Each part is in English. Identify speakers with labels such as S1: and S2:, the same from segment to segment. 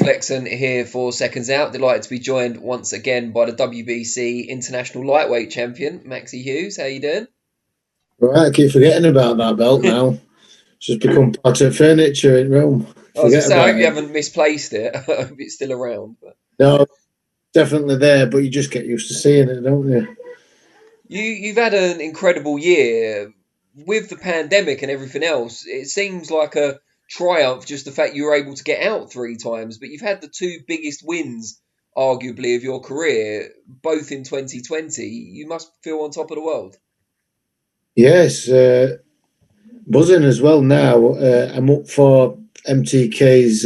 S1: Flexen here for Seconds Out. Delighted to be joined once again by the WBC International Lightweight Champion, Maxi Hughes. How you doing?
S2: Right, I keep forgetting about that belt now. It's just become part of furniture in Rome.
S1: I was going to
S2: Forget
S1: say, I
S2: about
S1: hope you
S2: it.
S1: haven't misplaced it. I hope it's still around. But
S2: No, definitely there, but you just get used to seeing it, don't you?
S1: you've had an incredible year with the pandemic and everything else. It seems like a triumph just the fact you were able to get out 3 times, but you've had the two biggest wins, arguably, of your career, both in 2020. You must feel on top of the world.
S2: Yes, buzzing as well now. I'm up for MTK's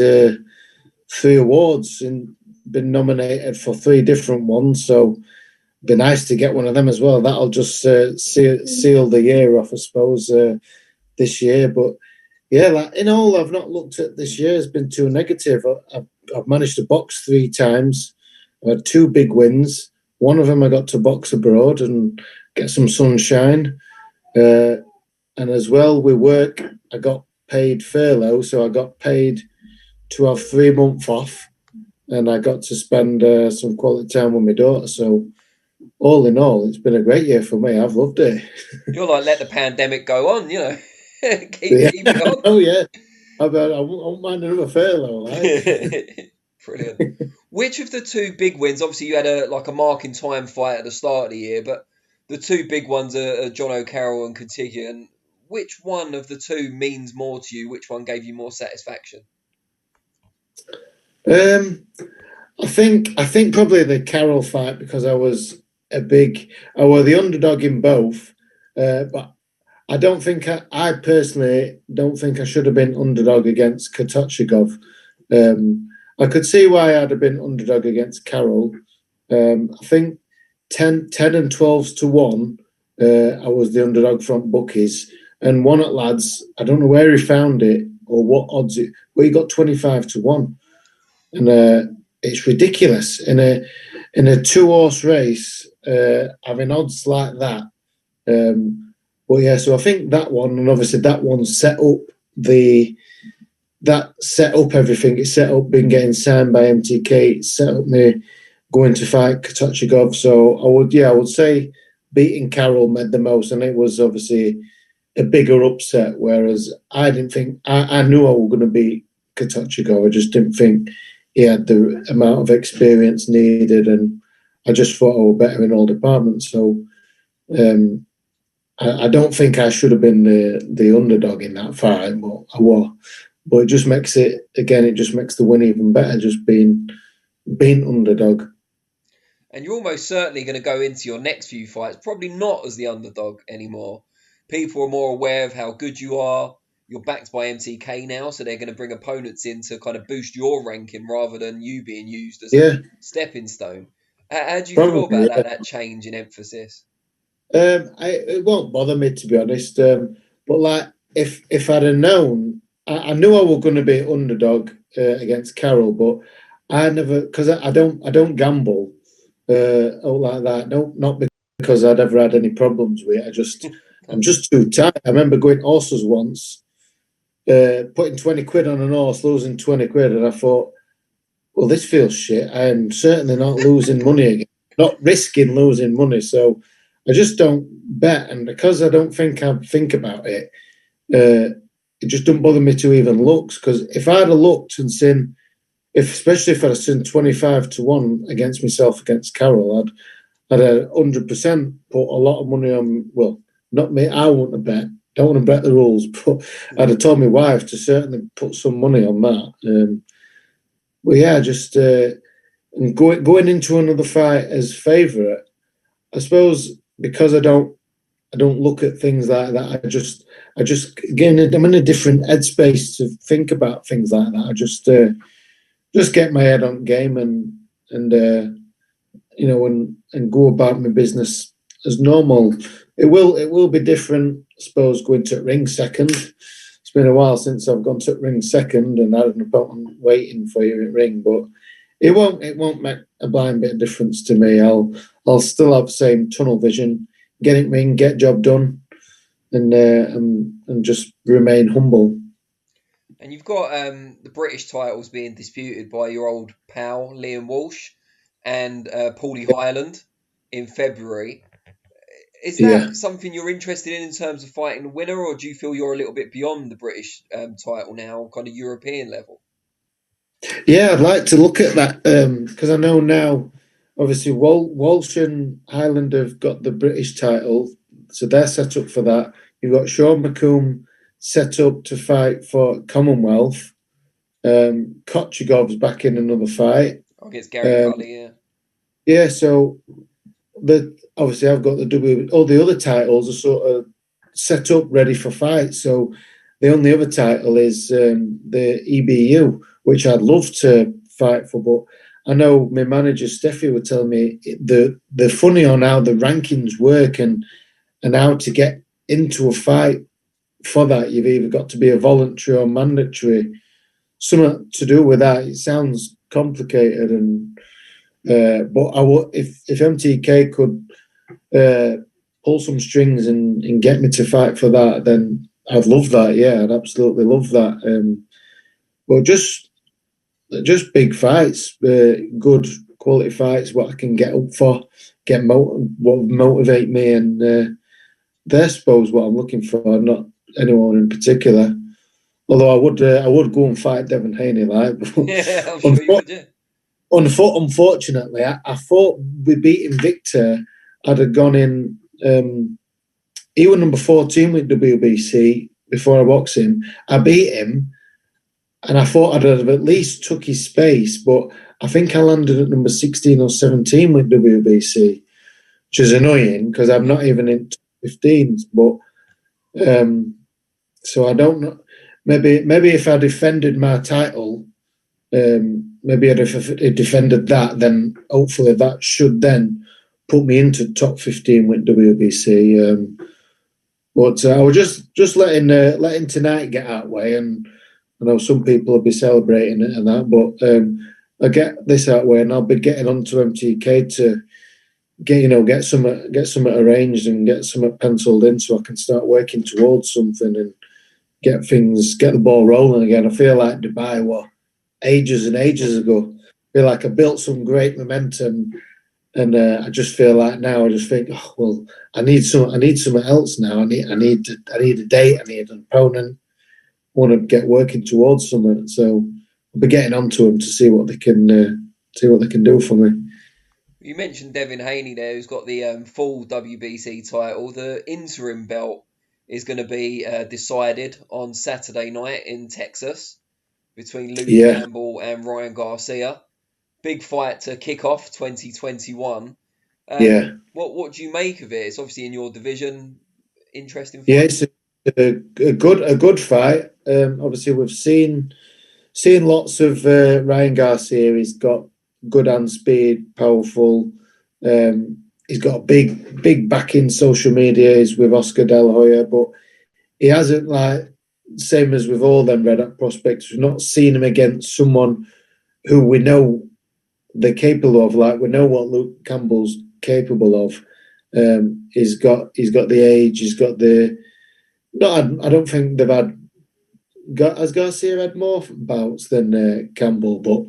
S2: 3 awards and been nominated for 3 different ones, so it'd be nice to get one of them as well. That'll just seal the year off, I suppose, this year. But yeah, like in all, I've not looked at this year has been too negative. I've managed to box 3 times. I had 2 big wins. One of them I got to box abroad and get some sunshine. And as well, with work, I got paid furlough, so I got paid to have 3 months off, and I got to spend some quality time with my daughter. So all in all, it's been a great year for me. I've loved it.
S1: You're like, let the pandemic go on, keep it on.
S2: Oh yeah, I won't mind another furlough. Like.
S1: Brilliant. Which of the two big wins? Obviously, you had a mark in time fight at the start of the year, but the two big ones are John O'Carroll and Cotillion. Which one of the two means more to you? Which one gave you more satisfaction?
S2: I think probably the Carroll fight, because I was the underdog in both, but I personally don't think I should have been underdog against Kotochigov. I could see why I'd have been underdog against Carroll. I think 10 and 12s to 1, I was the underdog from bookies. And one at lads, I don't know where he found it or what odds it, but he got 25 to 1. And it's ridiculous. In a 2-horse race, having odds like that. But yeah, so I think that one, and obviously that one set up everything. It set up being getting signed by MTK. It set up me going to fight Kotochigov. So I would say beating Carroll meant the most, and it was obviously a bigger upset. Whereas I didn't think I knew I was going to beat Kotochigov. I just didn't think he had the amount of experience needed, and I just thought I was better in all departments. So I don't think I should have been the underdog in that fight, but I was. But it just makes it just makes the win even better, just being underdog.
S1: And you're almost certainly going to go into your next few fights probably not as the underdog anymore. People are more aware of how good you are. You're backed by MTK now, so they're going to bring opponents in to kind of boost your ranking rather than you being used as a stepping stone. How do you feel about that change in emphasis?
S2: It won't bother me, to be honest. But like, if I'd have known, I knew I was going to be underdog against Carroll, but I never, because I don't gamble like that. No, not because I'd ever had any problems with it. I'm just too tight. I remember going horses once, putting 20 quid on an horse, losing 20 quid, and I thought, well, this feels shit. I'm certainly not losing money again, not risking losing money. So I just don't bet, and because I don't think I think about it, it just don't bother me to even look. Because if I'd have looked and seen, especially if I'd have seen 25 to 1 against myself against Carroll, I'd 100% put a lot of money on. Well, not me. I wouldn't have bet. Don't want to bet the rules, but I'd have told my wife to certainly put some money on that. But yeah, just going into another fight as favourite, I suppose, because I don't look at things like that. I'm in a different headspace to think about things like that. I just get my head on game and go about my business as normal. It will be different, I suppose, going to ring second. It's been a while since I've gone to ring second and had an opponent waiting for you at ring, but it won't make a blind bit of difference to me. I'll still have the same tunnel vision, get it ring, get job done, and just remain humble.
S1: And you've got the British titles being disputed by your old pal Liam Walsh and Paulie Highland in February. Is
S2: Yeah.
S1: that something you're interested in terms of fighting the winner, or do you feel you're a little bit beyond the British title now, kind of European level?
S2: Yeah, I'd like to look at that because I know now, obviously, Walsh and Highland have got the British title, so they're set up for that. You've got Sean McComb set up to fight for Commonwealth. Kochegov's back in another fight.
S1: Against Gary Cully, yeah.
S2: Yeah, so obviously I've got all the other titles are sort of set up ready for fight. So the only other title is the EBU, which I'd love to fight for, but I know my manager Steffi would tell me the funny on how the rankings work and how to get into a fight for that. You've either got to be a voluntary or mandatory. Something to do with that. It sounds complicated, and but I would if MTK could pull some strings and get me to fight for that, then I'd love that. Yeah, I'd absolutely love that. But just big fights, good quality fights, what I can get up for, what motivate me, and they're suppose what I'm looking for, not anyone in particular. Although I would go and fight Devin Haney, like.
S1: Yeah, I'm sure you would, yeah.
S2: Unfortunately, I thought with beating Victor, I'd have gone in. He was number 14 with WBC before I boxed him. I beat him, and I thought I'd have at least took his space, but I think I landed at number 16 or 17 with WBC, which is annoying because I'm not even in 15s. But so I don't know. Maybe if I defended my title, maybe if I defended that, then hopefully that should then put me into top 15 with WBC. But I was just letting tonight get out of the way, and I know some people will be celebrating it and that, but I get this out of the way, and I'll be getting onto MTK to get something arranged and get something penciled in, so I can start working towards something and get the ball rolling again. I feel like Dubai was ages and ages ago. I feel like I built some great momentum, and I just feel like now I just think, oh, well, I need something else now. I need a date. I need an opponent. I want to get working towards something. So I'll be getting onto them to see what they can do for me.
S1: You mentioned Devin Haney there, who's got the full WBC title. The interim belt is going to be decided on Saturday night in Texas between Luke Campbell and Ryan Garcia. Big fight to kick off 2021. What do you make of it? It's obviously in your division. Interesting fight.
S2: Yeah, it's a good fight. Obviously, we've seen lots of Ryan Garcia. He's got good hand speed, powerful. He's got a big back in social media. He's with Oscar De La Hoya, but he hasn't, like, same as with all them Red Hot prospects. We've not seen him against someone who we know they're capable of. Like, we know what Luke Campbell's capable of. He's got the age. He's got the. I don't think they've had. Has Garcia had more bouts than Campbell? But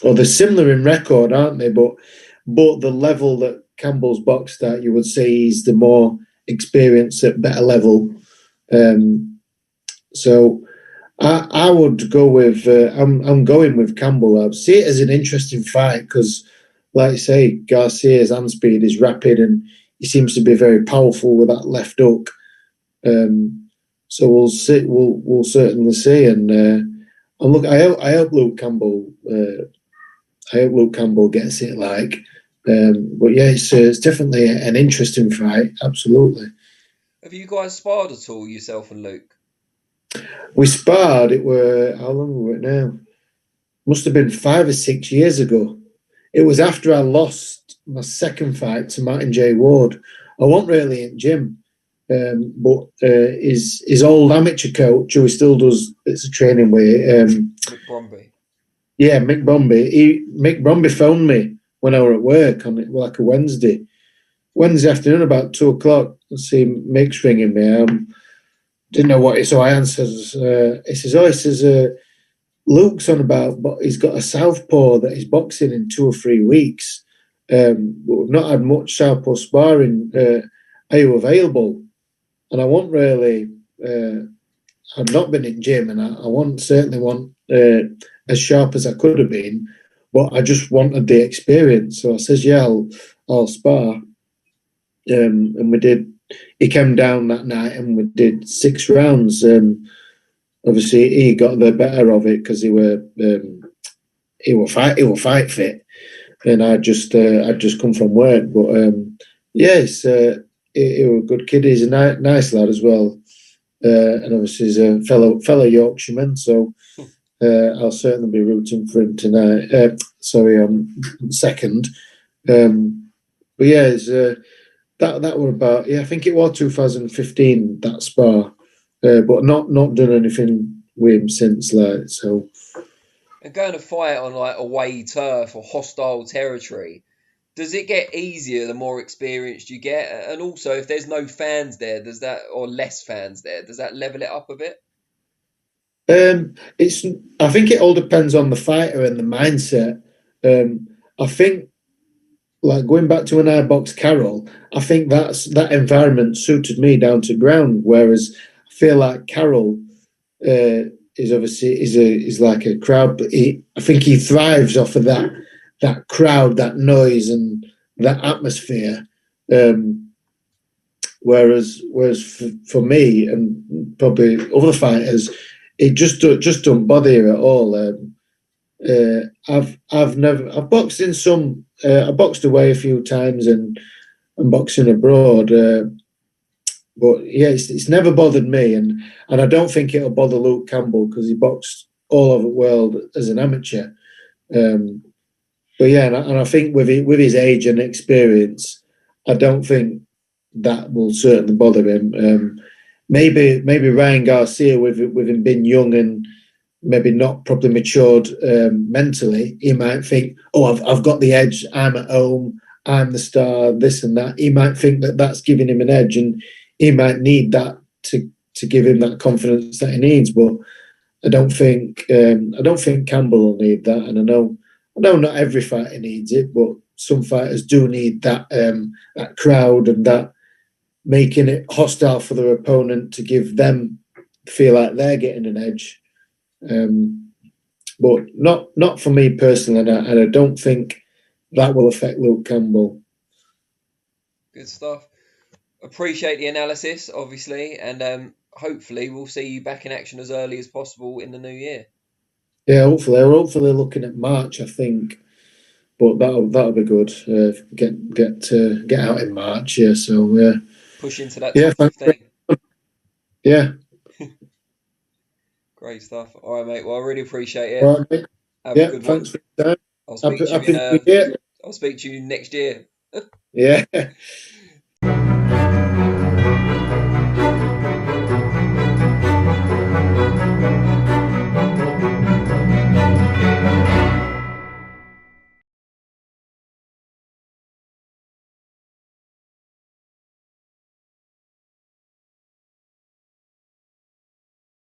S2: or they're similar in record, aren't they? But the level that Campbell's boxed at, you would say he's the more experienced at better level. So I would go with. I'm going with Campbell. I see it as an interesting fight because, like I say, Garcia's hand speed is rapid and he seems to be very powerful with that left hook. So we'll see. We'll certainly see. And look, I hope Luke Campbell. I hope Luke Campbell gets it. But yeah, it's definitely an interesting fight. Absolutely.
S1: Have you guys sparred at all, yourself and Luke?
S2: We sparred. It were, how long were it now? Must have been 5 or 6 years ago. It was after I lost my second fight to Martin J. Ward. I wasn't really in gym, but his old amateur coach, who he still does bits of training with,
S1: Mick Bromby.
S2: Yeah, Mick Bromby. Mick Bromby phoned me when I were at work on like a Wednesday afternoon about 2:00. I see Mick's ringing me. didn't know what it. So I answered. He says, "Oh, he says Luke's on about, but he's got a southpaw that he's boxing in 2 or 3 weeks. But we've not had much southpaw sparring. Are you available?" And I want really. I've not been in gym, and I certainly want as sharp as I could have been, but I just wanted the experience. So I says, "Yeah, I'll spar." And we did. He came down that night, and we did 6 rounds. Obviously, he got the better of it because he were fight fit, and I'd just come from work. But yes, he was a good kid. He's a nice lad as well. And obviously he's a fellow Yorkshireman, so I'll certainly be rooting for him tonight. Sorry, second. But yeah, it's, that were about, yeah, I think it was 2015 that spar, but not done anything with him since, like, so.
S1: And going to fight on like away turf or hostile territory, does it get easier the more experienced you get? And also, if there's no fans there, does that, or less fans there, does that level it up a bit?
S2: It's. I think it all depends on the fighter and the mindset. I think, like going back to when I boxed Carroll, I think that environment suited me down to ground. Whereas I feel like Carroll is obviously is like a crowd, but I think he thrives off of that crowd, that noise, and that atmosphere. Whereas for me and probably other fighters, it just don't bother you at all. I've boxed in some. I boxed away a few times and boxing abroad. But yeah, it's never bothered me, and I don't think it'll bother Luke Campbell because he boxed all over the world as an amateur. But yeah, and I think with his age and experience, I don't think that will certainly bother him. Maybe Ryan Garcia, with him being young and maybe not properly matured mentally, he might think, "Oh, I've got the edge. I'm at home. I'm the star. This and that." He might think that that's giving him an edge, and he might need that to give him that confidence that he needs. But I don't think Campbell will need that, and I know not every fighter needs it, but some fighters do need that crowd and that making it hostile for their opponent to give them feel like they're getting an edge. But not for me personally, and I don't think that will affect Luke Campbell.
S1: Good stuff. Appreciate the analysis, obviously, and hopefully we'll see you back in action as early as possible in the new year.
S2: Yeah, hopefully. We're hopefully looking at March, I think, but that'll be good. Get out in March. Yeah, so yeah.
S1: Push into that top 15.
S2: Yeah.
S1: Great stuff. All right, mate. Well, I really appreciate it.
S2: All right,
S1: Have a good
S2: thanks
S1: one.
S2: for your time.
S1: I'll speak to you
S2: Happy New Year.
S1: I'll speak to you next year.
S2: Yeah.